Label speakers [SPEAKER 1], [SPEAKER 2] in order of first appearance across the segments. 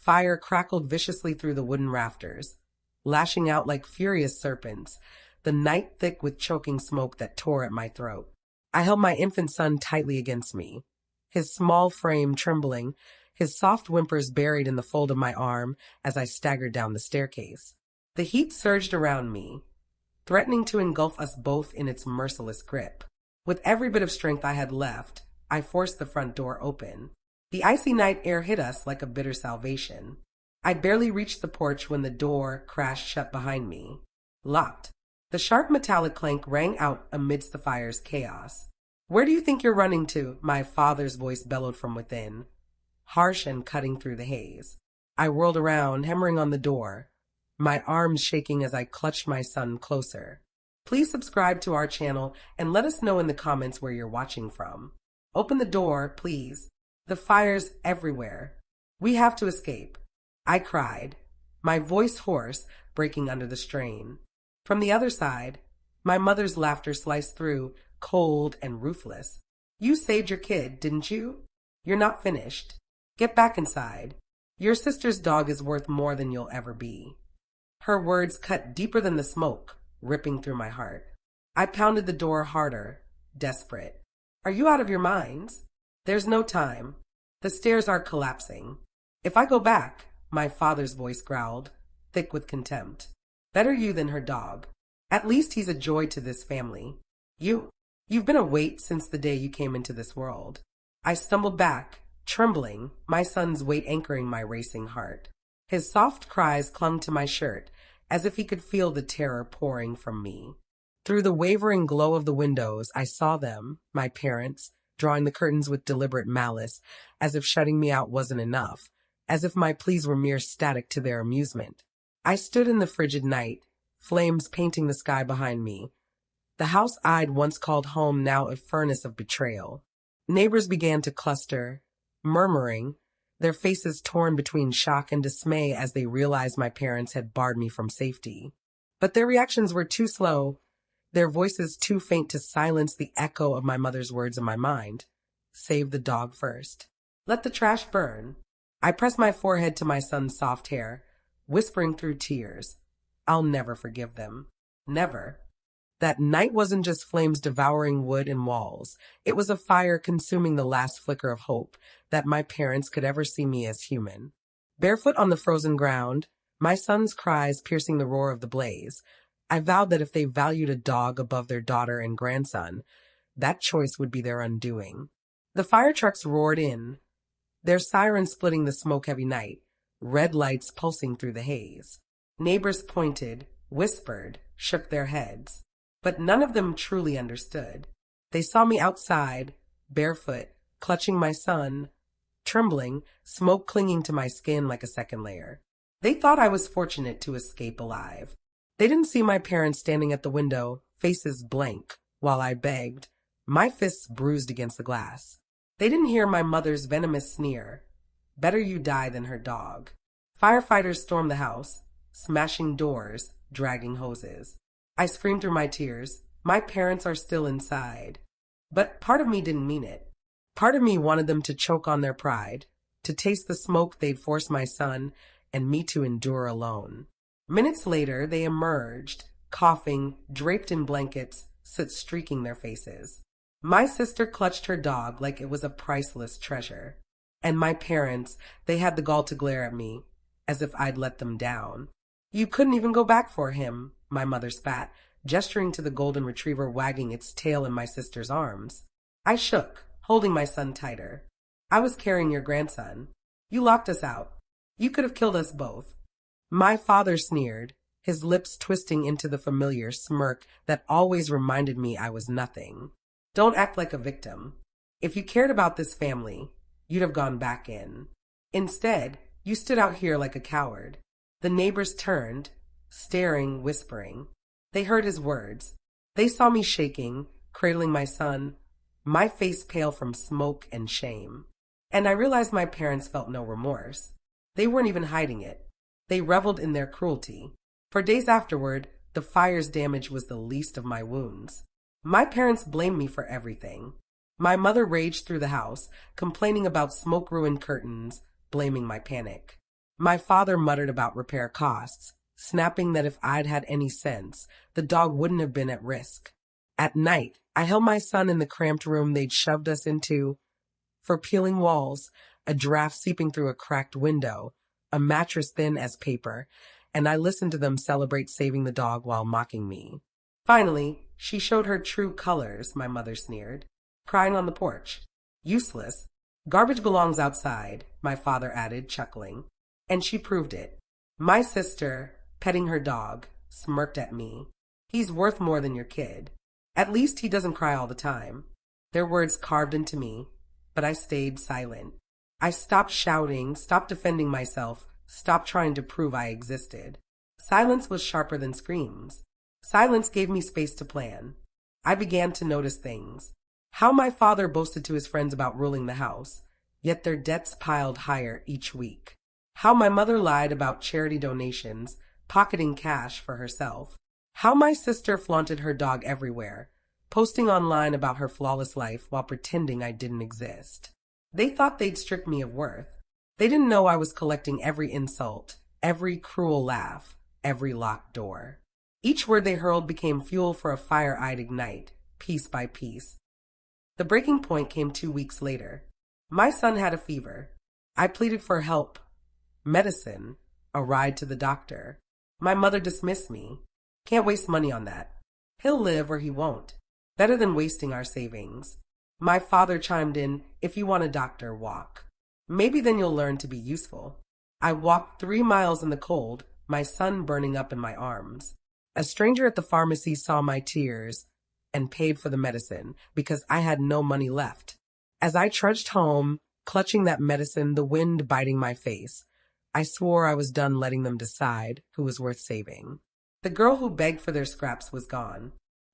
[SPEAKER 1] Fire crackled viciously through the wooden rafters, lashing out like furious serpents, the night thick with choking smoke that tore at my throat. I held my infant son tightly against me, his small frame trembling, his soft whimpers buried in the fold of my arm as I staggered down the staircase. The heat surged around me, threatening to engulf us both in its merciless grip. With every bit of strength I had left, I forced the front door open. The icy night air hit us like a bitter salvation. I'd barely reached the porch when the door crashed shut behind me. Locked. The sharp metallic clank rang out amidst the fire's chaos. "Where do you think you're running to?" my father's voice bellowed from within, harsh and cutting through the haze. I whirled around, hammering on the door, my arms shaking as I clutched my son closer. Please subscribe to our channel and let us know in the comments where you're watching from. Open the door, please. The fire's everywhere. We have to escape. I cried, my voice hoarse, breaking under the strain. From the other side, my mother's laughter sliced through, cold and ruthless. "You saved your kid, didn't you? You're not finished. Get back inside. Your sister's dog is worth more than you'll ever be." Her words cut deeper than the smoke, ripping through my heart. I pounded the door harder, desperate. "Are you out of your minds? There's no time. The stairs are collapsing. If I go back," my father's voice growled, thick with contempt. "Better you than her dog. At least he's a joy to this family. You've been a weight since the day you came into this world." I stumbled back, trembling, my son's weight anchoring my racing heart. His soft cries clung to my shirt, as if he could feel the terror pouring from me. Through the wavering glow of the windows, I saw them, my parents, drawing the curtains with deliberate malice, as if shutting me out wasn't enough, as if my pleas were mere static to their amusement. I stood in the frigid night, flames painting the sky behind me. The house I'd once called home now a furnace of betrayal. Neighbors began to cluster, murmuring, their faces torn between shock and dismay as they realized my parents had barred me from safety. But their reactions were too slow, their voices too faint to silence the echo of my mother's words in my mind. "Save the dog first. Let the trash burn." I pressed my forehead to my son's soft hair, whispering through tears, "I'll never forgive them. Never." That night wasn't just flames devouring wood and walls. It was a fire consuming the last flicker of hope that my parents could ever see me as human. Barefoot on the frozen ground, my son's cries piercing the roar of the blaze, I vowed that if they valued a dog above their daughter and grandson, that choice would be their undoing. The fire trucks roared in, their sirens splitting the smoke-heavy night, red lights pulsing through the haze. Neighbors pointed, whispered, shook their heads. But none of them truly understood. They saw me outside, barefoot, clutching my son, trembling, smoke clinging to my skin like a second layer. They thought I was fortunate to escape alive. They didn't see my parents standing at the window, faces blank, while I begged, my fists bruised against the glass. They didn't hear my mother's venomous sneer, "Better you die than her dog." Firefighters stormed the house, smashing doors, dragging hoses. I screamed through my tears, "My parents are still inside." But part of me didn't mean it. Part of me wanted them to choke on their pride, to taste the smoke they'd forced my son and me to endure alone. Minutes later, they emerged, coughing, draped in blankets, soot streaking their faces. My sister clutched her dog like it was a priceless treasure. And my parents, they had the gall to glare at me, as if I'd let them down. "You couldn't even go back for him," my mother spat, gesturing to the golden retriever wagging its tail in my sister's arms. I shook, holding my son tighter. "I was carrying your grandson. You locked us out. You could have killed us both." My father sneered, his lips twisting into the familiar smirk that always reminded me I was nothing. "Don't act like a victim. If you cared about this family, you'd have gone back in. Instead, you stood out here like a coward." The neighbors turned, staring, whispering. They heard his words. They saw me shaking, cradling my son, my face pale from smoke and shame. And I realized my parents felt no remorse. They weren't even hiding it. They reveled in their cruelty. For days afterward, the fire's damage was the least of my wounds. My parents blamed me for everything. My mother raged through the house, complaining about smoke-ruined curtains, blaming my panic. My father muttered about repair costs, snapping that if I'd had any sense, the dog wouldn't have been at risk. At night, I held my son in the cramped room they'd shoved us into, for peeling walls, a draft seeping through a cracked window, a mattress thin as paper, and I listened to them celebrate saving the dog while mocking me. Finally, she showed her true colors, my mother sneered, crying on the porch. Useless. Garbage belongs outside, my father added, chuckling. And she proved it. My sister, petting her dog, smirked at me. He's worth more than your kid. At least he doesn't cry all the time. Their words carved into me, but I stayed silent. I stopped shouting, stopped defending myself, stopped trying to prove I existed. Silence was sharper than screams. Silence gave me space to plan. I began to notice things. How my father boasted to his friends about ruling the house, yet their debts piled higher each week. How my mother lied about charity donations, pocketing cash for herself. How my sister flaunted her dog everywhere, posting online about her flawless life while pretending I didn't exist. They thought they'd strip me of worth. They didn't know I was collecting every insult, every cruel laugh, every locked door. Each word they hurled became fuel for a fire I'd ignite, piece by piece. The breaking point came 2 weeks later. My son had a fever. I pleaded for help, medicine, a ride to the doctor. My mother dismissed me. Can't waste money on that. He'll live or he won't. Better than wasting our savings. My father chimed in, if you want a doctor, walk. Maybe then you'll learn to be useful. I walked 3 miles in the cold, my son burning up in my arms. A stranger at the pharmacy saw my tears and paid for the medicine because I had no money left. As I trudged home, clutching that medicine, the wind biting my face, I swore I was done letting them decide who was worth saving. The girl who begged for their scraps was gone.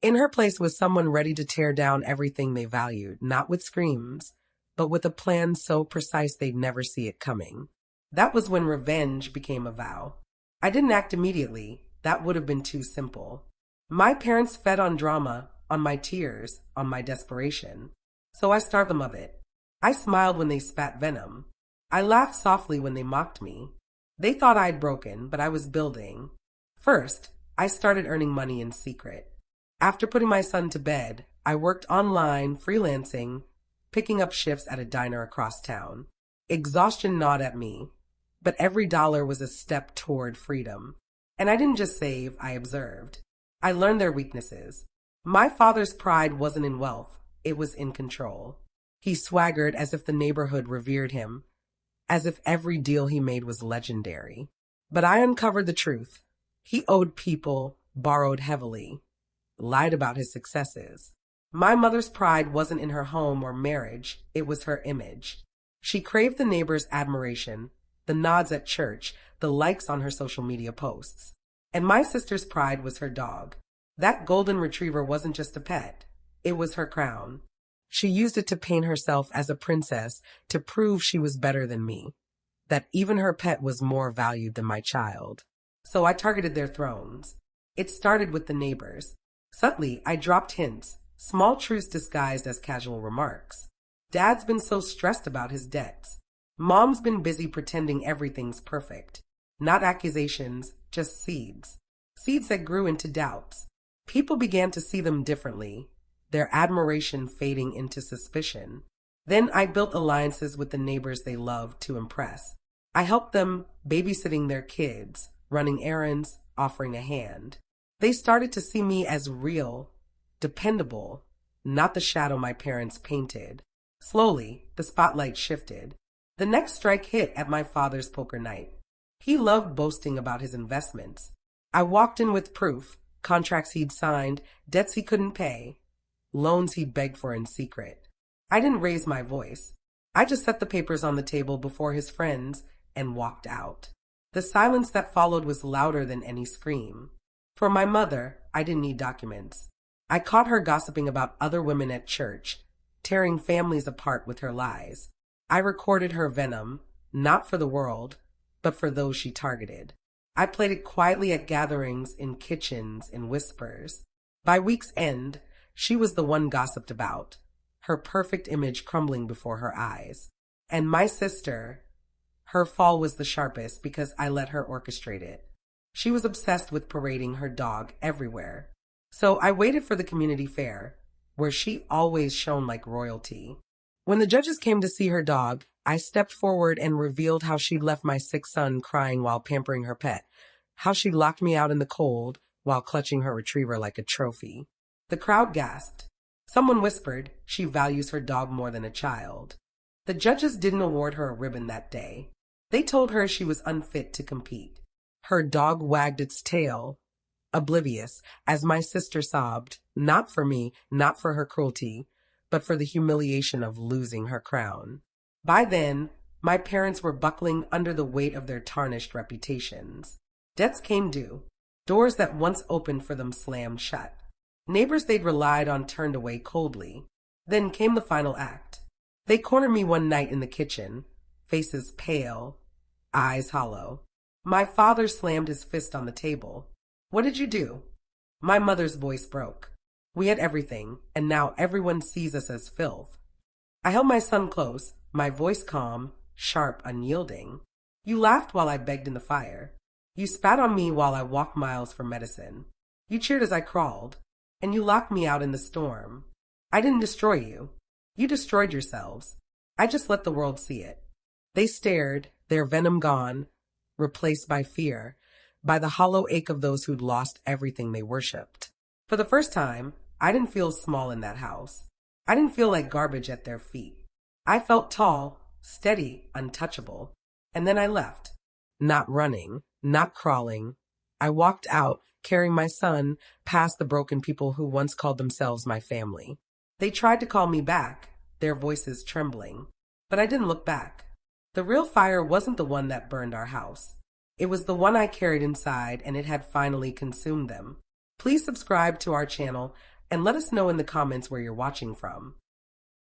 [SPEAKER 1] In her place was someone ready to tear down everything they valued, not with screams, but with a plan so precise they'd never see it coming. That was when revenge became a vow. I didn't act immediately. That would have been too simple. My parents fed on drama, on my tears, on my desperation. So I starved them of it. I smiled when they spat venom. I laughed softly when they mocked me. They thought I'd broken, but I was building. First, I started earning money in secret. After putting my son to bed, I worked online, freelancing, picking up shifts at a diner across town. Exhaustion gnawed at me, but every dollar was a step toward freedom. And I didn't just save, I observed. I learned their weaknesses. My father's pride wasn't in wealth, it was in control. He swaggered as if the neighborhood revered him, as if every deal he made was legendary. But I uncovered the truth. He owed people, borrowed heavily, lied about his successes. My mother's pride wasn't in her home or marriage, it was her image. She craved the neighbors' admiration, the nods at church, the likes on her social media posts. And my sister's pride was her dog. That golden retriever wasn't just a pet, it was her crown. She used it to paint herself as a princess, to prove she was better than me, that even her pet was more valued than my child. So I targeted their thrones. It started with the neighbors. Subtly, I dropped hints, small truths disguised as casual remarks. Dad's been so stressed about his debts. Mom's been busy pretending everything's perfect. Not accusations, just seeds. Seeds that grew into doubts. People began to see them differently, their admiration fading into suspicion. Then I built alliances with the neighbors they loved to impress. I helped them babysitting their kids, running errands, offering a hand. They started to see me as real, dependable, not the shadow my parents painted. Slowly, the spotlight shifted. The next strike hit at my father's poker night. He loved boasting about his investments. I walked in with proof, contracts he'd signed, debts he couldn't pay, loans he'd begged for in secret. I didn't raise my voice. I just set the papers on the table before his friends and walked out. The silence that followed was louder than any scream. For my mother, I didn't need documents. I caught her gossiping about other women at church, tearing families apart with her lies. I recorded her venom, not for the world, but for those she targeted. I played it quietly at gatherings, in kitchens, in whispers. By week's end, she was the one gossiped about, her perfect image crumbling before her eyes. And my sister, Her fall was the sharpest because I let her orchestrate it. She was obsessed with parading her dog everywhere. So I waited for the community fair, where she always shone like royalty. When the judges came to see her dog, I stepped forward and revealed how she'd left my sick son crying while pampering her pet, how she locked me out in the cold while clutching her retriever like a trophy. The crowd gasped. Someone whispered, she values her dog more than a child. The judges didn't award her a ribbon that day. They told her she was unfit to compete. Her dog wagged its tail, oblivious, as my sister sobbed, not for me, not for her cruelty, but for the humiliation of losing her crown. By then, my parents were buckling under the weight of their tarnished reputations. Debts came due. Doors that once opened for them slammed shut. Neighbors they'd relied on turned away coldly. Then came the final act. They cornered me one night in the kitchen, faces pale, eyes hollow. My father slammed his fist on the table. What did you do? My mother's voice broke. We had everything, and now everyone sees us as filth. I held my son close, my voice calm, sharp, unyielding. You laughed while I begged in the fire. You spat on me while I walked miles for medicine. You cheered as I crawled, and you locked me out in the storm. I didn't destroy you. You destroyed yourselves. I just let the world see it. They stared, their venom gone, replaced by fear, by the hollow ache of those who'd lost everything they worshipped. For the first time, I didn't feel small in that house. I didn't feel like garbage at their feet. I felt tall, steady, untouchable. And then I left. Not running, not crawling. I walked out, carrying my son, past the broken people who once called themselves my family. They tried to call me back, their voices trembling. But I didn't look back. The real fire wasn't the one that burned our house. It was the one I carried inside, and it had finally consumed them. Please subscribe to our channel and let us know in the comments where you're watching from.